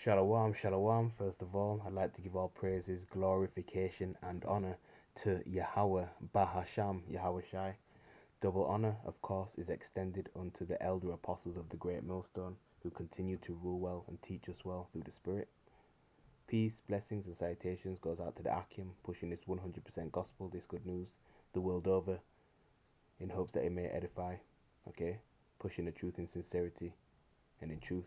Shalom, shalom. First of all, I'd like to give all praises, glorification, and honor to Yahweh, Bahasham, Yahweh Shai. Double honor, of course, is extended unto the elder apostles of the great millstone, who continue to rule well and teach us well through the Spirit. Peace, blessings, and salutations goes out to the Akim, pushing this 100% gospel, this good news, the world over, in hopes that it may edify. Okay, pushing the truth in sincerity and in truth.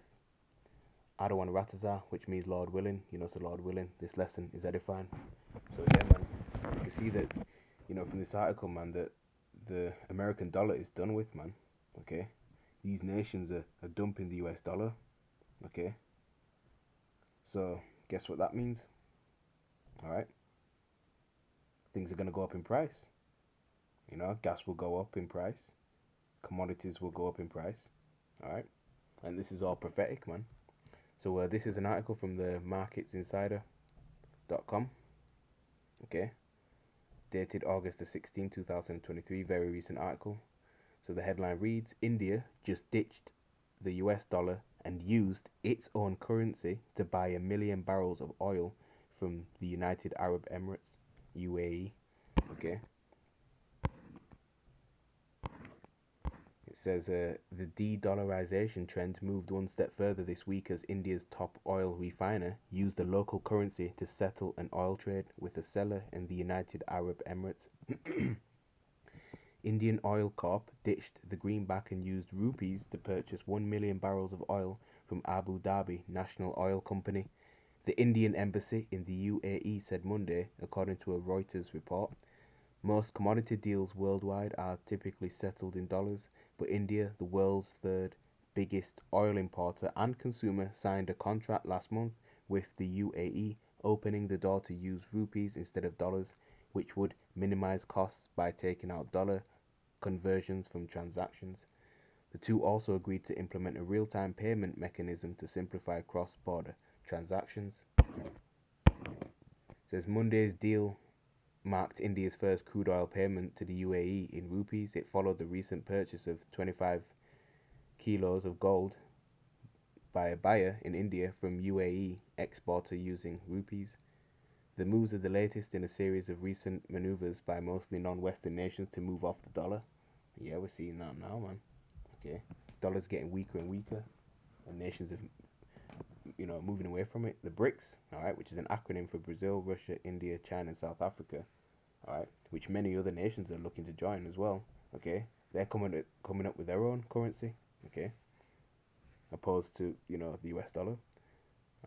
Adawan Rataza, which means Lord willing. So Lord willing, this lesson is edifying. So yeah, man, you can see that, from this article, man, that the American dollar is done with, man. Okay, these nations are dumping the US dollar. Okay, so guess what that means? All right, things are gonna go up in price. Gas will go up in price, commodities will go up in price. All right, and this is all prophetic, man. So this is an article from the marketsinsider.com. Okay, dated August the 16th, 2023, very recent article. So the headline reads, India just ditched the US dollar and used its own currency to buy 1 million barrels of oil from the United Arab Emirates, UAE. Okay, it says the de-dollarization trend moved one step further this week as India's top oil refiner used the local currency to settle an oil trade with a seller in the United Arab Emirates. Indian Oil Corp ditched the greenback and used rupees to purchase 1 million barrels of oil from Abu Dhabi National Oil Company. The Indian embassy in the UAE said Monday, according to a Reuters report. Most commodity deals worldwide are typically settled in dollars, but India, the world's third biggest oil importer and consumer, signed a contract last month with the UAE, opening the door to use rupees instead of dollars, which would minimize costs by taking out dollar conversions from transactions. The two also agreed to implement a real-time payment mechanism to simplify cross-border transactions. It says Monday's deal marked India's first crude oil payment to the UAE in rupees. It followed the recent purchase of 25 kilos of gold by a buyer in India from UAE exporter using rupees. The moves are the latest in a series of recent maneuvers by mostly non-Western nations to move off the dollar. Yeah, we're seeing that now, man. Okay, dollar's getting weaker and weaker, and nations are, moving away from it. The BRICS, all right, which is an acronym for Brazil, Russia, India, China, and South Africa, all right, which many other nations are looking to join as well. Okay, they're coming up with their own currency. Okay, opposed to the US dollar.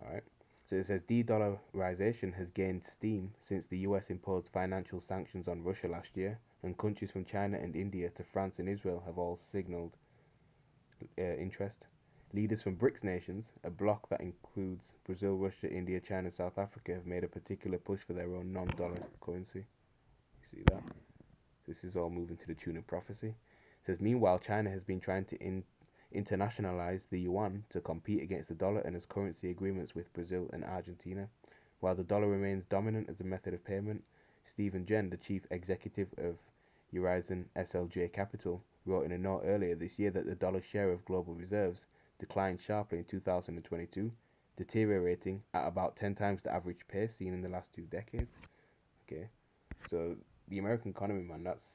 All right. So it says de-dollarization has gained steam since the US imposed financial sanctions on Russia last year, and countries from China and India to France and Israel have all signaled interest. Leaders from BRICS nations, a bloc that includes Brazil, Russia, India, China, South Africa, have made a particular push for their own non-dollar currency. You see that? This is all moving to the tune of prophecy. It says, meanwhile, China has been trying to internationalize the yuan to compete against the dollar and has currency agreements with Brazil and Argentina. While the dollar remains dominant as a method of payment, Stephen Jen, the chief executive of Horizon SLJ Capital, wrote in a note earlier this year that the dollar's share of global reserves declined sharply in 2022, deteriorating at about 10 times the average pace seen in the last 2 decades. Okay, so the American economy, man, that's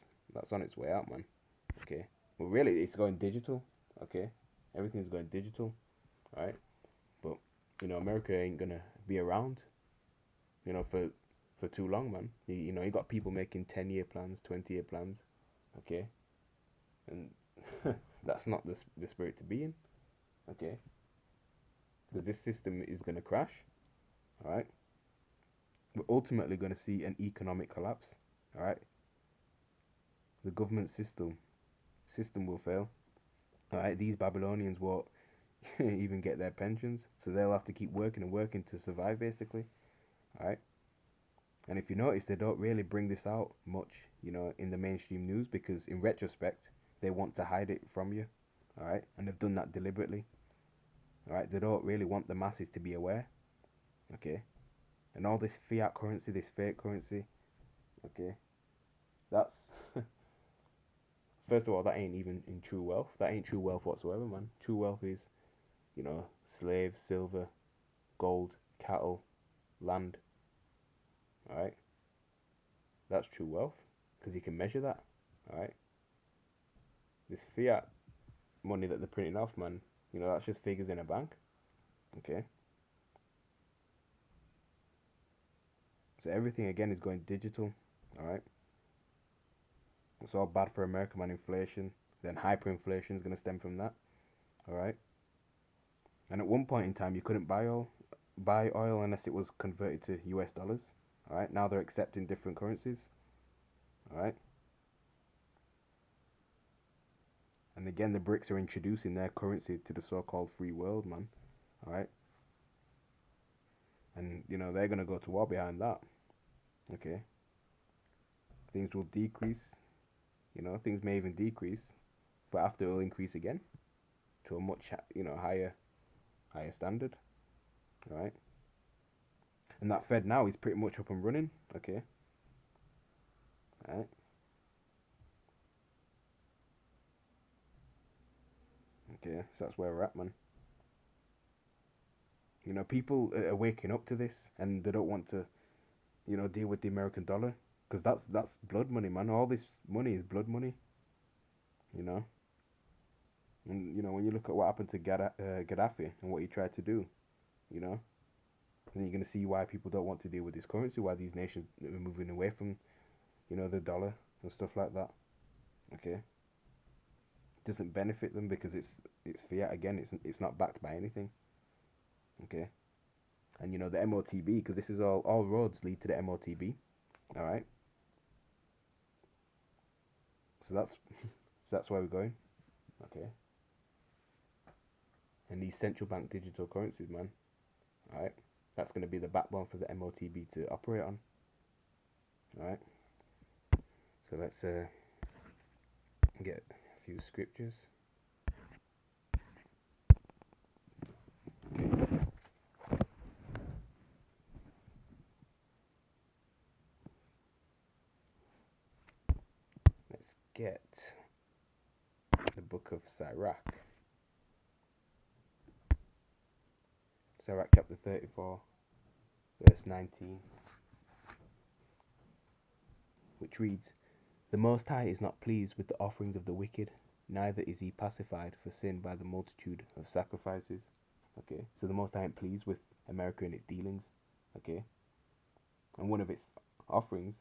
on its way out, man. Okay, well, really, it's going digital. Okay, everything's going digital. All right, but America ain't gonna be around, for too long, man. You got people making 10-year plans, 20-year plans. Okay, and that's not the spirit to be in. Okay, because this system is gonna crash. All right, we're ultimately gonna see an economic collapse. All right, the government system will fail. All right, these Babylonians won't even get their pensions, so they'll have to keep working and working to survive, basically. All right, and if you notice, they don't really bring this out much, in the mainstream news because, in retrospect, they want to hide it from you. All right, and they've done that deliberately. All right, they don't really want the masses to be aware. Okay, and all this fiat currency, this fake currency. Okay, that's first of all, that ain't even in true wealth. That ain't true wealth whatsoever, man. True wealth is, slaves, silver, gold, cattle, land. All right, that's true wealth because you can measure that. All right, this fiat money that they're printing off, man. That's just figures in a bank. Okay, so everything again is going digital. All right, it's all bad for America, man. Inflation, then hyperinflation is going to stem from that. All right, and at one point in time, you couldn't buy oil unless it was converted to US dollars. All right, now they're accepting different currencies. All right, and again, the BRICS are introducing their currency to the so-called free world, man. All right, and they're gonna go to war behind that. Okay, things will decrease. Things may even decrease, but after it'll increase again to a much higher standard. All right, and that Fed now is pretty much up and running. Okay, all right, okay, so that's where we're at, man. People are waking up to this, and they don't want to deal with the American dollar because that's blood money, man. All this money is blood money, you know. And when you look at what happened to Gaddafi and what he tried to do, you know, then you're gonna see why people don't want to deal with this currency, why these nations are moving away from the dollar and stuff like that. Okay, it doesn't benefit them because it's fiat again. It's not backed by anything. Okay, and the MOTB because this is all roads lead to the MOTB. All right, so that's where we're going. Okay, and these central bank digital currencies, man. All right, that's going to be the backbone for the MOTB to operate on. All right, so let's get a few scriptures. Okay, let's get the book of Sirach. Sirach chapter 34, verse 19, which reads, "The Most High is not pleased with the offerings of the wicked, neither is he pacified for sin by the multitude of sacrifices." Okay, so the Most High ain't pleased with America and its dealings. Okay, and one of its offerings,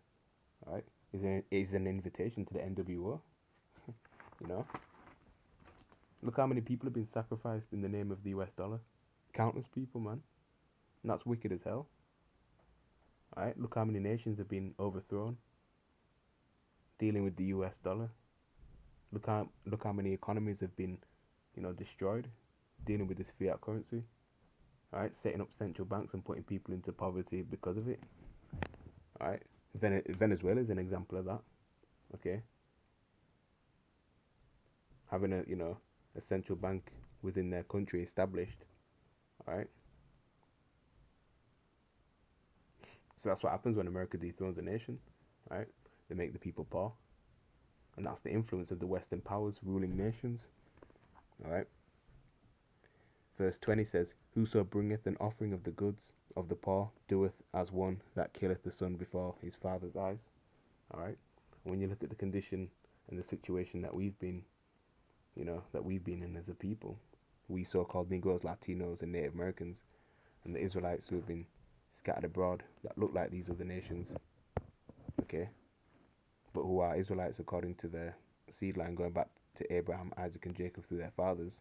all right, is an invitation to the NWO. You know, look how many people have been sacrificed in the name of the US dollar. Countless people, man. And that's wicked as hell. All right, look how many nations have been overthrown dealing with the US dollar. Look how many economies have been, destroyed dealing with this fiat currency. All right, setting up central banks and putting people into poverty because of it. All right, Venezuela is an example of that. Okay, having a central bank within their country established. All right, so that's what happens when America dethrones a nation. All right, they make the people poor, and that's the influence of the Western powers ruling nations. All right. Verse 20 says, "Whoso bringeth an offering of the goods of the poor doeth as one that killeth the son before his father's eyes." All right. When you look at the condition and the situation that we've been in as a people, we so-called Negroes, Latinos, and Native Americans, and the Israelites who have been scattered abroad that look like these other nations, okay, but who are Israelites according to their seed line going back to Abraham, Isaac, and Jacob through their fathers,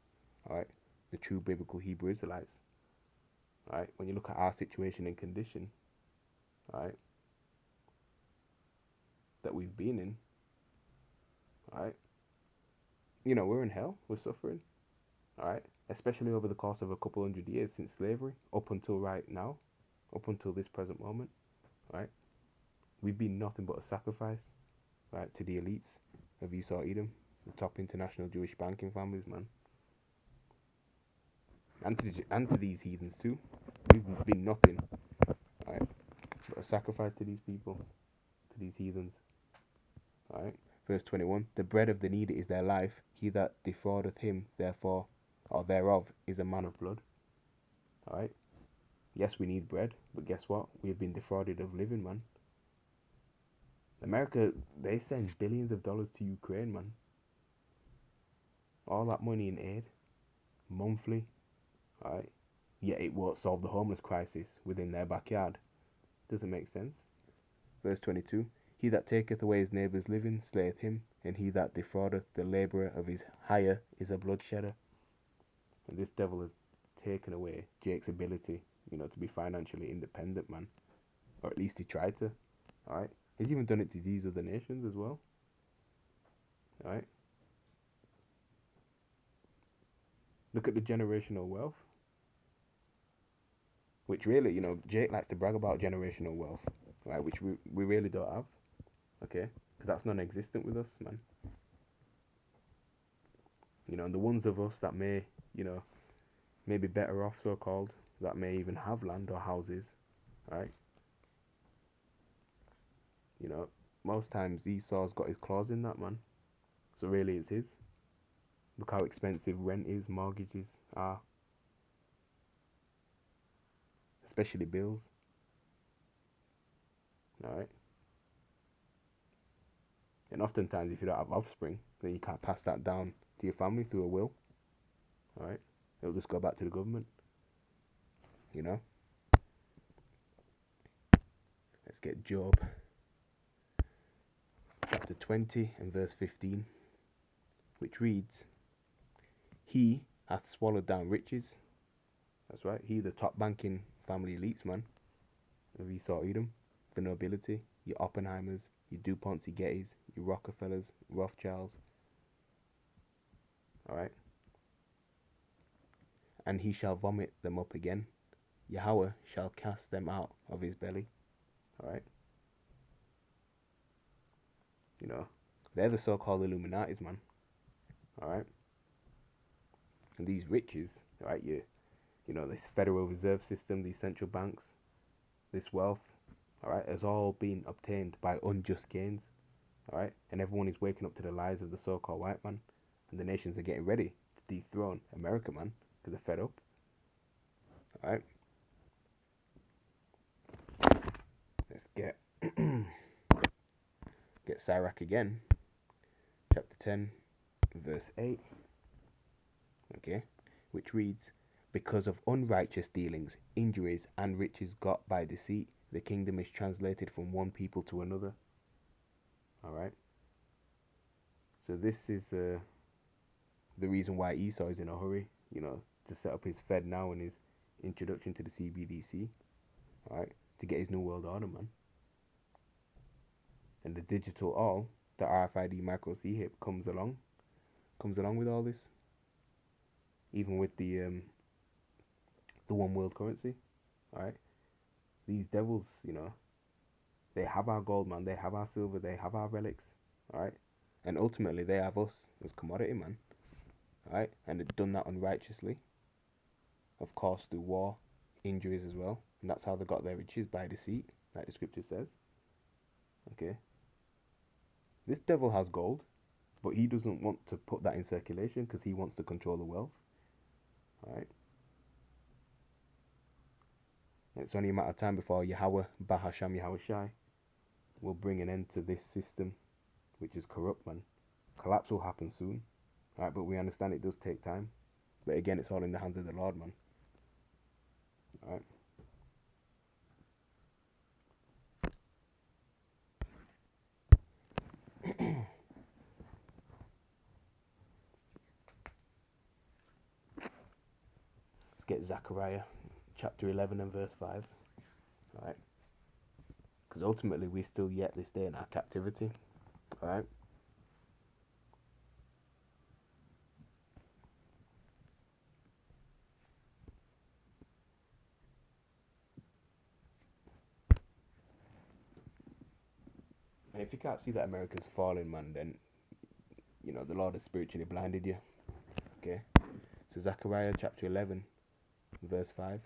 all right, the true biblical Hebrew Israelites, all right. When you look at our situation and condition, all right, that we've been in, all right, we're in hell, we're suffering, all right, especially over the course of a couple hundred years since slavery up until right now, up until this present moment, right? We've been nothing but a sacrifice, right, to the elites of Esau Edom, the top international Jewish banking families, man, and to these heathens too. We've been nothing, right, but a sacrifice to these people, to these heathens, all right. Verse 21: "The bread of the needy is their life. He that defraudeth him, therefore, or thereof, is a man of blood." All right. Yes, we need bread, but guess what? We've been defrauded of living, man. America, they send billions of dollars to Ukraine, man. All that money in aid, monthly, alright? Yet it won't solve the homeless crisis within their backyard. Doesn't make sense. Verse 22. He that taketh away his neighbour's living slayeth him, and he that defraudeth the labourer of his hire is a bloodshedder. And this devil has taken away Jake's ability, to be financially independent, man. Or at least he tried to. Alright? He's even done it to these other nations as well. Alright? Look at the generational wealth. Which really, Jake likes to brag about generational wealth. Right? Which we really don't have. Okay? Because that's non existent with us, man. And the ones of us that may be better off, so called, that may even have land or houses, right? Most times Esau's got his claws in that, man. So really it's his. Look how expensive rent is, mortgages are, especially bills, alright? And oftentimes if you don't have offspring, then you can't pass that down to your family through a will, alright? It'll just go back to the government, you know? Let's get Job chapter 20 and verse 15, which reads, He hath swallowed down riches. That's right, he, the top banking family elites, man, of Esau Edom, the nobility, your Oppenheimers, your DuPonts, your Gettys, your Rockefellers, Rothschilds, alright? And he shall vomit them up again. Yahweh shall cast them out of his belly, alright? They're the so-called Illuminatis, man, alright? And these riches, right, this Federal Reserve System, these central banks, this wealth, alright, has all been obtained by unjust gains, alright? And everyone is waking up to the lies of the so-called white man, and the nations are getting ready to dethrone America, man, because they're fed up, alright? Let's get Sirach again, chapter 10, verse 8, okay, which reads, Because of unrighteous dealings, injuries, and riches got by deceit, the kingdom is translated from one people to another. Alright? So this is the reason why Esau is in a hurry, to set up his Fed now and his introduction to the CBDC. Alright? To get his New World Order, man. And the digital all, the RFID micro C-hip comes along with all this. Even with the one world currency. Alright? These devils, they have our gold, man. They have our silver. They have our relics. Alright? And ultimately, they have us as commodity, man. Alright? And they've done that unrighteously. Of course, through war, injuries as well. And that's how they got their riches, by deceit, like the scripture says. Okay? This devil has gold, but he doesn't want to put that in circulation because he wants to control the wealth. Alright? It's only a matter of time before Yahweh, Bahasham Yahweh Shai, will bring an end to this system, which is corrupt, man. Collapse will happen soon. Alright, but we understand it does take time. But again, it's all in the hands of the Lord, man. Alright? Let's get Zechariah chapter 11 and verse 5. Alright? Because ultimately we're still yet this day in our captivity. Alright? And if you can't see that America's falling, man, then, the Lord has spiritually blinded you. Okay? So Zechariah chapter 11, verse 5.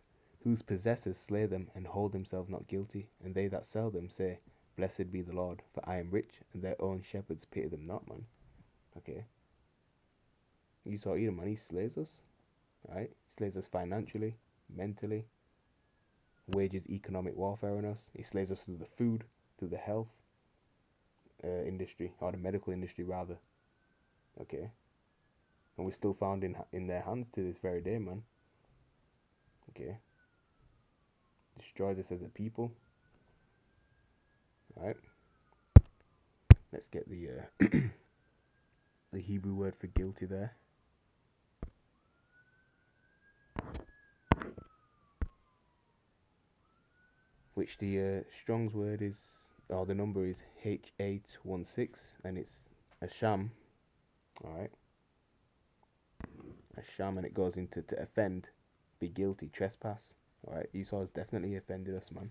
Whose possessors slay them and hold themselves not guilty, and they that sell them say, Blessed be the Lord, for I am rich, and their own shepherds pity them not, man. Okay? Esau Edom, man, he slays us. Right? He slays us financially, mentally, wages economic warfare on us. He slays us through the food, through the health industry, or the medical industry rather. Okay, and we're still found in their hands to this very day, man. Okay, destroys us as a people. All right, let's get the the Hebrew word for guilty there. Which the Strong's word is, or the number is H816, and it's a sham. All right, a sham, and it goes into to offend, be guilty, trespass. All right, Esau has definitely offended us, man,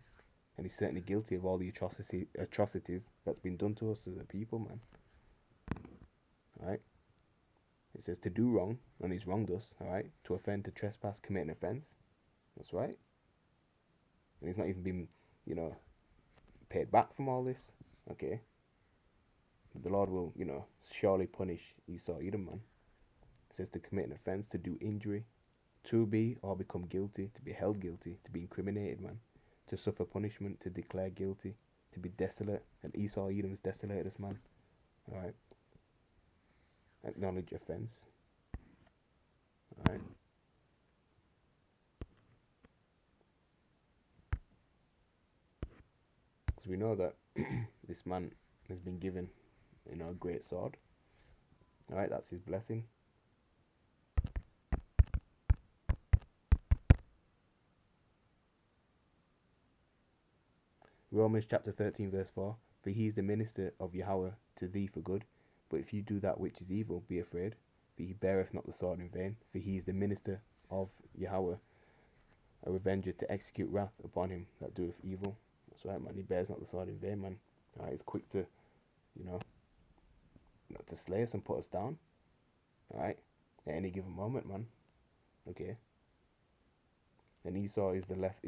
and he's certainly guilty of all the atrocities that's been done to us as a people, man. All right, it says to do wrong, and he's wronged us. All right, to offend, to trespass, commit an offense. That's right, and he's not even been, you know, paid back from all this. Okay, the Lord will, surely punish Esau, Edom, man. It says to commit an offense, to do injury, to be or become guilty, to be held guilty, to be incriminated, man, to suffer punishment, to declare guilty, to be desolate, and Esau, Edom's desolated us, man. All right, acknowledge offense. All right, because we know that this man has been given, a great sword. All right, that's his blessing. Romans chapter 13, verse 4. For he is the minister of Yahweh to thee for good. But if you do that which is evil, be afraid, for he beareth not the sword in vain. For he is the minister of Yahweh, a revenger to execute wrath upon him that doeth evil. That's right, man. He bears not the sword in vain, man. Alright, he's quick to, you know, to slay us and put us down. Alright, at any given moment, man. Okay. And Esau is the left,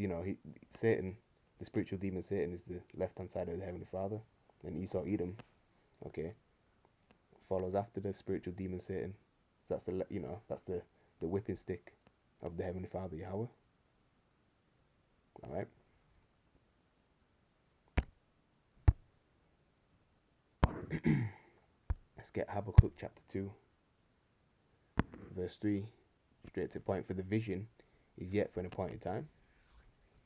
Satan, the spiritual demon Satan, is the left hand side of the Heavenly Father. And Esau, Edom, okay, follows after the spiritual demon Satan. So that's the whipping stick of the Heavenly Father Yahweh. All right. Let's get Habakkuk chapter 2, verse 3, straight to the point. For the vision is yet for an appointed time,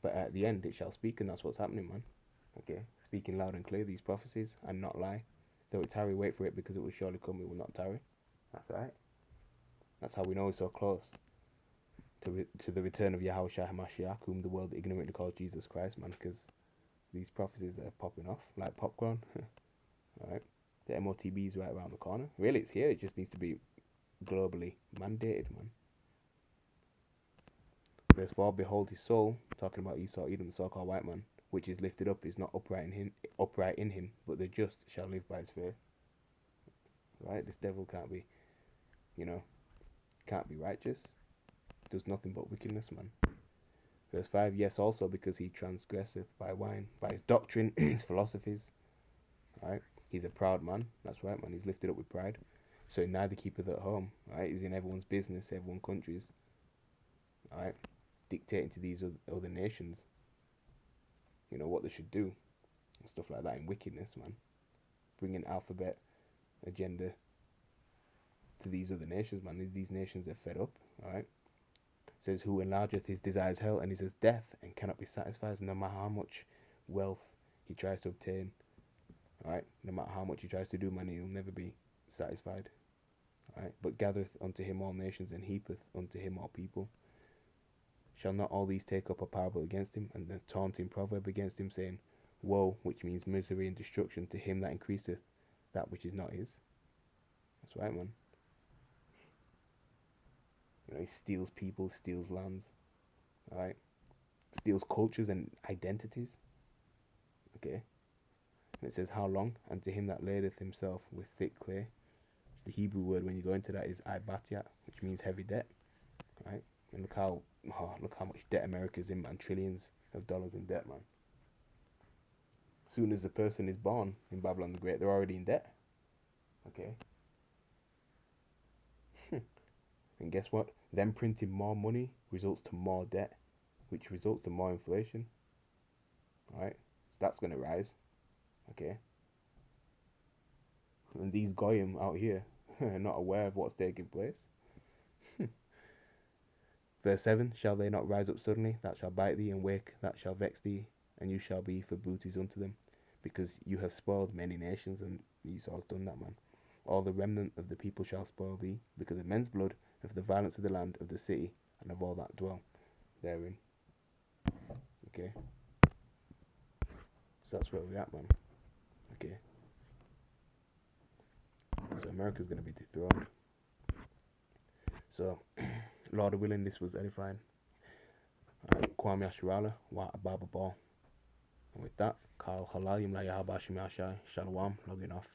but at the end it shall speak, and that's what's happening, man. Okay, speaking loud and clear these prophecies and not lie. Though it tarry, wait for it, because it will surely come, it will not tarry. That's right. That's how we know it's so close to the return of Yahweh Shah HaMashiach, whom the world ignorantly calls Jesus Christ, man, because these prophecies are popping off like popcorn. Alright, the MOTB is right around the corner. Really, it's here, it just needs to be globally mandated, man. Verse 4, behold his soul, talking about Esau, Edom, the so-called white man, which is lifted up, is not upright in him, but the just shall live by his faith. Right, this devil can't be, can't be righteous, does nothing but wickedness, man. Verse 5, yes, also because he transgresseth by wine, by his doctrine, his philosophies. Right, he's a proud man, that's right, man, he's lifted up with pride. So he neither keepeth at home, right, he's in everyone's business, everyone's countries, right, dictating to these other nations, what they should do, and stuff like that in wickedness, man. Bringing alphabet agenda to these other nations, man. These nations are fed up, alright. Says, who enlargeth his desires hell, and he says death, and cannot be satisfied, no matter how much wealth he tries to obtain, alright. No matter how much he tries to do, man, he'll never be satisfied, alright. But gathereth unto him all nations, and heapeth unto him all people. Shall not all these take up a parable against him, and a taunting proverb against him, saying, woe, which means misery and destruction, to him that increaseth that which is not his. That's right, man. He steals people, steals lands, alright? Steals cultures and identities, okay? And it says, how long? And to him that ladeth himself with thick clay. The Hebrew word, when you go into that, is ibatiat, which means heavy debt, right? And look how much debt America's in, man. Trillions of dollars in debt, man. As soon as a person is born in Babylon the Great, they're already in debt, okay? And guess what? Them printing more money results to more debt. which results in more inflation. Right? So that's gonna rise. Okay. And these goyim out here are not aware of what's taking place. Verse 7, shall they not rise up suddenly, that shall bite thee, and wake, that shall vex thee, and you shall be for booties unto them, because you have spoiled many nations, and Esau's done that, man. All the remnant of the people shall spoil thee, because of men's blood, of the violence of the land, of the city, and of all that dwell therein. Okay, so that's where we're at, man. Okay, so America's gonna be dethroned. So, Lord willing, this was edifying. Kwame Asharala, Wa Ababa Ball. And with that, Kyle Halal Yimla Yahabashim Yashai, Shalom, logging off.